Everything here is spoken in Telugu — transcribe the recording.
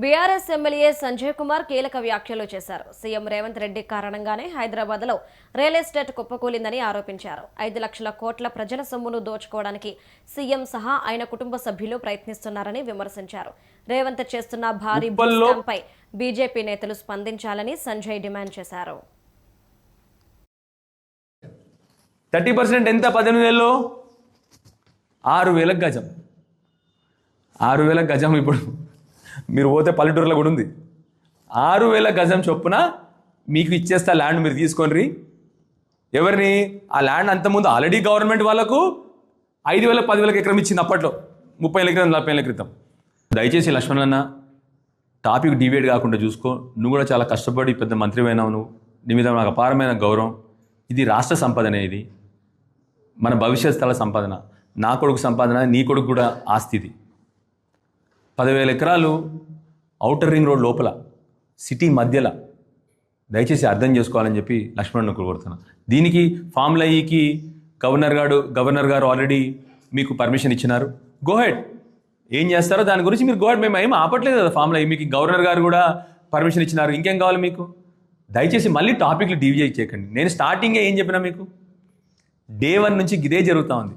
బీఆర్ఎస్ ఎమ్మెల్యే సంజయ్ కుమార్ కీలక వ్యాఖ్యలు చేశారు. సీఎం రేవంత్ రెడ్డి కారణంగానే హైదరాబాద్లో రియల్ ఎస్టేట్ కుప్పకూలిందని ఆరోపించారు. 5 లక్షల కోట్ల ప్రజల సొమ్మును దోచుకోవడానికి సీఎం సహా ఆయన కుటుంబ సభ్యులు ప్రయత్నిస్తున్నారని విమర్శించారు. రేవంత్ చేస్తున్న భారీ భూస్కాంపై బీజేపీ నేతలు స్పందించాలని సంజయ్ డిమాండ్ చేశారు. 30% ఎంత 18 నెలల్లో 6,000 గజం. 6,000 గజం ఇప్పుడు మీరు పోతే పల్లెటూరులో కూడా ఉంది. 6,000 గజం చొప్పున మీకు ఇచ్చేస్తా ల్యాండ్, మీరు తీసుకొని ఎవరిని ఆ ల్యాండ్ అంతకుముందు ఆల్రెడీ గవర్నమెంట్ వాళ్ళకు 5,000 10,000 ఎకరం ఇచ్చింది అప్పట్లో, 30 ఎకరం 40 ఏళ్ళ క్రితం. దయచేసి లక్ష్మణ్ టాపిక్ డివేట్ కాకుండా చూసుకో. నువ్వు కూడా చాలా కష్టపడి పెద్ద మంత్రి అయినావు, నువ్వు నీ మీద నాకు అపారమైన గౌరవం. ఇది రాష్ట్ర సంపాదన, ఇది మన భవిష్యత్ స్థల సంపాదన, నా కొడుకు సంపాదన, నీ కొడుకు కూడా ఆస్తి. ఇది 10,000 ఎకరాలు ఔటర్ రింగ్ రోడ్ లోపల సిటీ మధ్యలో. దయచేసి అర్థం చేసుకోవాలని చెప్పి లక్ష్మణ్ కోరుతున్నాను. దీనికి ఫామ్ల ఈకి గవర్నర్ గారు ఆల్రెడీ మీకు పర్మిషన్ ఇచ్చినారు. గోహెడ్, ఏం చేస్తారో దాని గురించి మీరు గోహెడ్. మేము ఏం ఆపట్లేదు కదా ఫామ్ల ఈ, మీకు గవర్నర్ గారు కూడా పర్మిషన్ ఇచ్చినారు. ఇంకేం కావాలి మీకు? దయచేసి మళ్ళీ టాపిక్లు డివిజేట్ చేయకండి. నేను స్టార్టింగే ఏం చెప్పినా మీకు, Day 1 నుంచి ఇదే జరుగుతూ ఉంది.